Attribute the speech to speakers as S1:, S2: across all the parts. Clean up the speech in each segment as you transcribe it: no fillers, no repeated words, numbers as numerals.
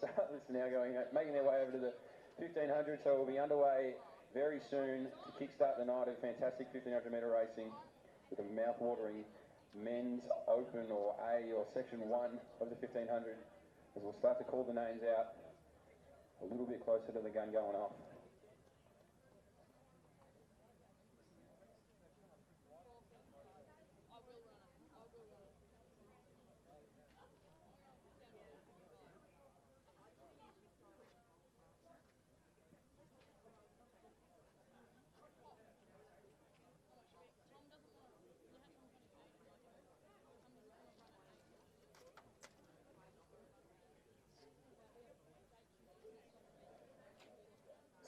S1: start list now making their way over to the 1500, so we'll be underway very soon to kickstart the night of fantastic 1500 metre racing with a mouth-watering men's open or A or section 1 of the 1500, as we'll start to call the names out a little bit closer to the gun going off.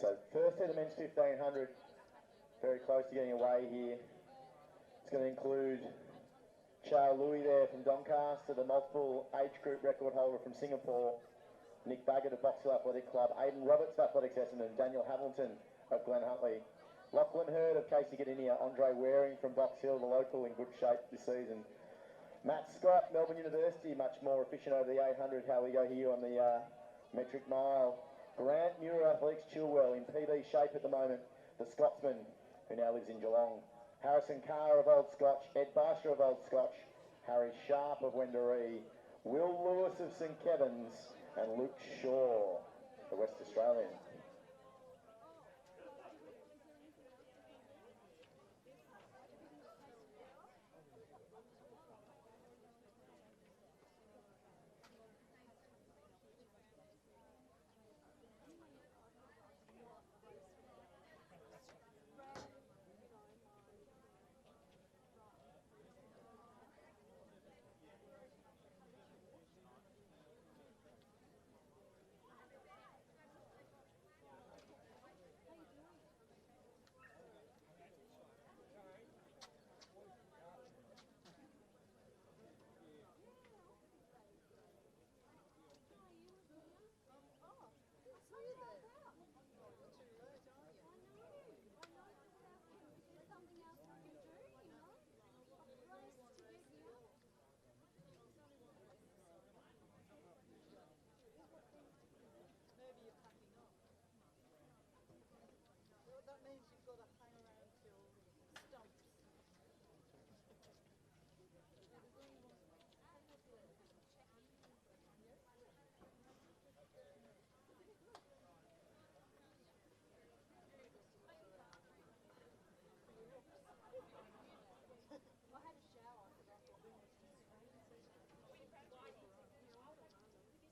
S1: So first to the men's 1500, very close to getting away here. It's going to include Charles Louis there from Doncaster, the multiple age group record holder from Singapore, Nick Baggett of Box Hill Athletic Club, Aidan Roberts of Athletics Essendon, Daniel Hamilton of Glen Huntly, Lachlan Hurd of Casey Gadinia, Andre Waring from Box Hill, the local, in good shape this season. Matt Scott, Melbourne University, much more efficient over the 800, how we go here on the metric mile. Grant Muir, Athletics Chilwell, in PB shape at the moment, the Scotsman, who now lives in Geelong. Harrison Carr of Old Scotch, Ed Barsher of Old Scotch, Harry Sharp of Wendouree, Will Lewis of St Kevin's, and Luke Shaw, the West Australian.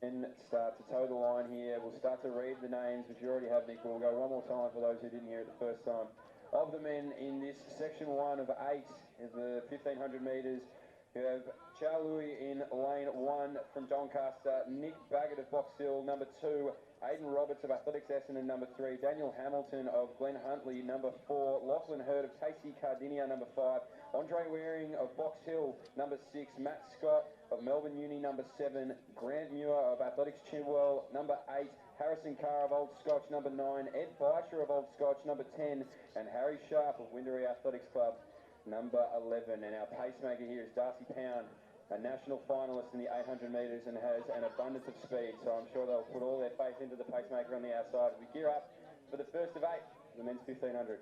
S1: And start to toe the line here. We'll start to read the names, which you already have, Nick. We'll go one more time for those who didn't hear it the first time. Of the men in this section 1 of 8 of the 1500 metres, we have Charles Louis in lane 1 from Doncaster, Nick Baggett of Box Hill, number 2, Aidan Roberts of Athletics Essendon, number 3, Daniel Hamilton of Glen Huntly, number 4, Lachlan Hurd of Casey Cardinia, number 5, Andre Waring of Box Hill, number 6, Matt Scott of Melbourne Uni, number 7, Grant Muir of Athletics Chilwell, number 8, Harrison Carr of Old Scotch, number 9, Ed Barsher of Old Scotch, number 10, and Harry Sharp of Wendouree Athletics Club, number 11. And our pacemaker here is Darcy Pound, a national finalist in the 800 metres and has an abundance of speed, so I'm sure they'll put all their faith into the pacemaker on the outside as we gear up for the first of 8, the men's 1500.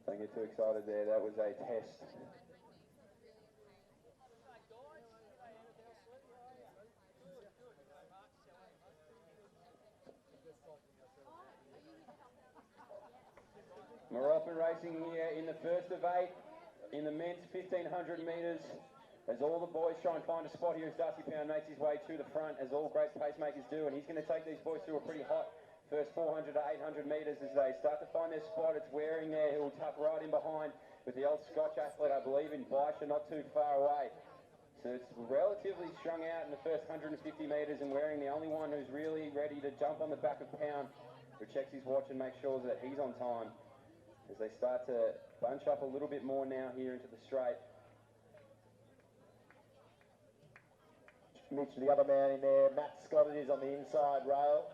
S1: Don't get too excited there, that was a test. We're off and racing here in the first of 8 in the men's 1500 metres. As all the boys try and find a spot here as Darcy Pound makes his way to the front, as all great pacemakers do, and he's going to take these boys through a pretty hot first 400 to 800 metres as they start to find their spot. It's Waring there who will tuck right in behind with the old Scotch athlete, I believe, in Baisha, not too far away. So it's relatively strung out in the first 150 metres, and Waring the only one who's really ready to jump on the back of Pound, who checks his watch and makes sure that he's on time as they start to bunch up a little bit more now here into the straight.
S2: Mitch, the other man in there, Matt Scott it is on the inside rail,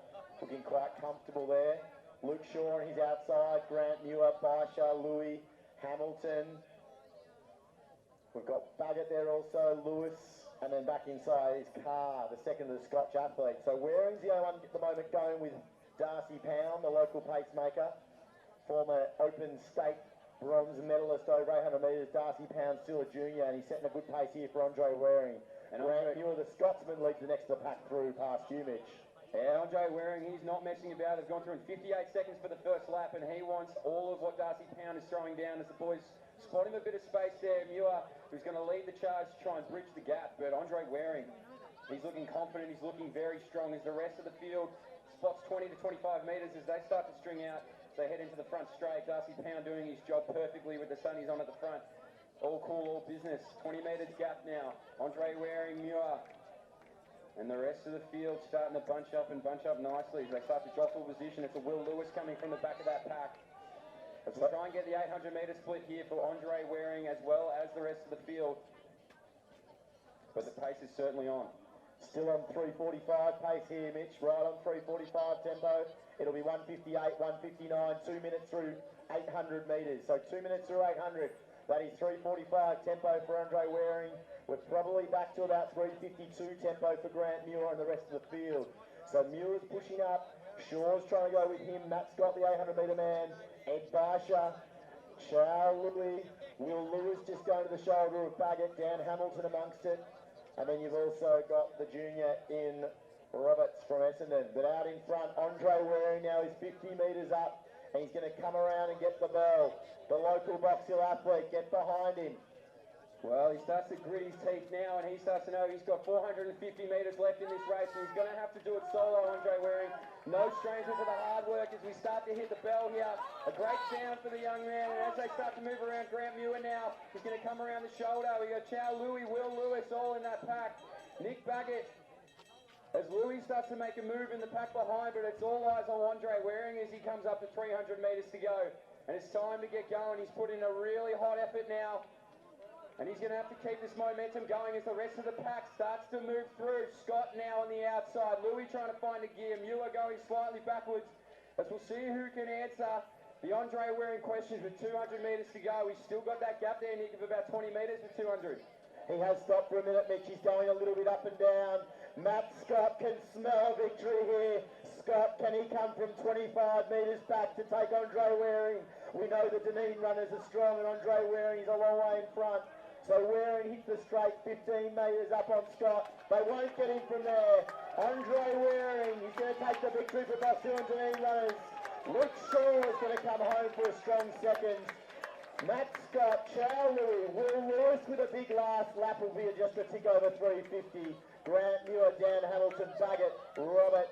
S2: looking quite comfortable there. Luke Shaw on his outside, Grant Muir, Baisha, Louis, Hamilton. We've got Baggett there also, Lewis, and then back inside is Carr, the second of the Scotch athlete. So Waring's the only one at the moment going with Darcy Pound, the local pacemaker, former Open State bronze medalist over 800 metres. Darcy Pound still a junior, and he's setting a good pace here for Andre Waring. And Grant Muir, the Scotsman, leads the next to the pack through past you, Mitch.
S1: Yeah, Andre Waring, he's not messing about. They've gone through in 58 seconds for the first lap, and he wants all of what Darcy Pound is throwing down as the boys spot him a bit of space there. Muir, who's going to lead the charge to try and bridge the gap, but Andre Waring, he's looking confident, he's looking very strong as the rest of the field spots 20 to 25 metres as they start to string out. They head into the front straight. Darcy Pound doing his job perfectly with the sunnies on at the front. All cool, all business. 20 metres gap now. Andre Waring, Muir. And the rest of the field starting to bunch up nicely as they start to jostle position. It's a Will Lewis coming from the back of that pack. Let's try and get the 800 metre split here for Andre Waring as well as the rest of the field. But the pace is certainly on.
S2: Still on 3:45 pace here, Mitch. Right on 3:45 tempo. It'll be 1:58, 1:59, 2 minutes through 800 metres. So 2 minutes through 800. That is 3:45 tempo for Andre Waring. We're probably back to about 3:52 tempo for Grant Muir and the rest of the field. So Muir's pushing up. Shaw's trying to go with him. Matt Scott, the 800 metre man. Ed Barsha. Charles Louis. Will Lewis just going to the shoulder of Baggett. Dan Hamilton amongst it. And then you've also got the junior in Roberts from Essendon. But out in front, Andre Waring now is 50 metres up. And he's going to come around and get the bell. The local Box Hill athlete, get behind him.
S1: Well, he starts to grit his teeth now, and he starts to know he's got 450 metres left in this race, and he's going to have to do it solo, Andre Waring. No stranger to the hard work as we start to hit the bell here. A great sound for the young man, and as they start to move around, Grant Muir now, he's going to come around the shoulder. We got Chow Louis, Will Lewis all in that pack. Nick Baggett, as Louis starts to make a move in the pack behind, but it's all eyes on Andre Waring as he comes up to 300 metres to go. And it's time to get going. He's put in a really hot effort now. And he's going to have to keep this momentum going as the rest of the pack starts to move through. Scott now on the outside. Louis trying to find a gear. Muir going slightly backwards. As we'll see who can answer the Andre Waring questions with 200 metres to go. He's still got that gap there, Nick, of about 20 metres for 200.
S2: He has stopped for a minute, Mitch. He's going a little bit up and down. Matt Scott can smell victory here. Scott, can he come from 25 metres back to take Andre Waring? We know the Dunedin runners are strong, and Andre Waring is a long way in front. So Waring hits the straight 15 metres up on Scott. They won't get him from there. Andre Waring, he's going to take the victory for Box Hill and Dunedin runners. Luke Shaw is going to come home for a strong second. Matt Scott, Chow Louis, Will Lewis with a big last lap will be just a tick over 350. Grant Muir, Dan Hamilton, Baggett, Roberts,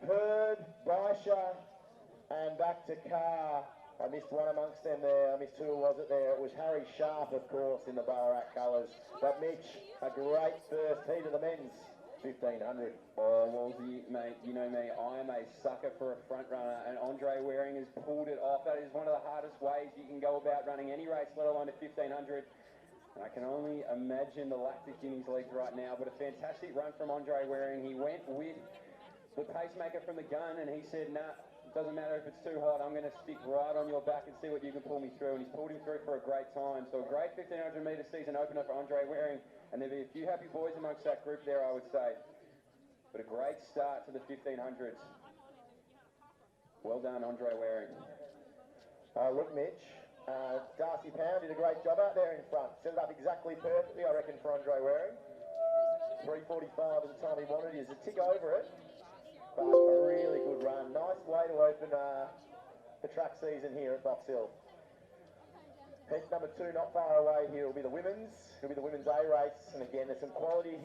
S2: Hurd, Baisha, and back to Carr. I missed one amongst them there. I missed who was it there. It was Harry Sharp, of course, in the Ballarat colours. But Mitch, a great first heat of the men's 1500.
S1: Oh, Wolsey, mate, you know me, I am a sucker for a front runner, and Andre Waring has pulled it off. That is one of the hardest ways you can go about running any race, let alone a 1500. And I can only imagine the lactic in his legs right now, but a fantastic run from Andre Waring. He went with the pacemaker from the gun, and he said, nah, doesn't matter if it's too hot, I'm going to stick right on your back and see what you can pull me through. And he's pulled him through for a great time. So a great 1500 metre season opener for Andre Waring. And there'll be a few happy boys amongst that group there, I would say. But a great start to the 1500s. Well done, Andre Waring.
S2: Look, Mitch, Darcy Pound did a great job out there in front. Set it up exactly perfectly, I reckon, for Andre Waring. 3:45 is the time he wanted. He's a tick over it. But a really good run. Nice way to open the track season here at Box Hill. Heat number 2 not far away here will be the women's. It'll be the women's A race. And again, there's some quality here.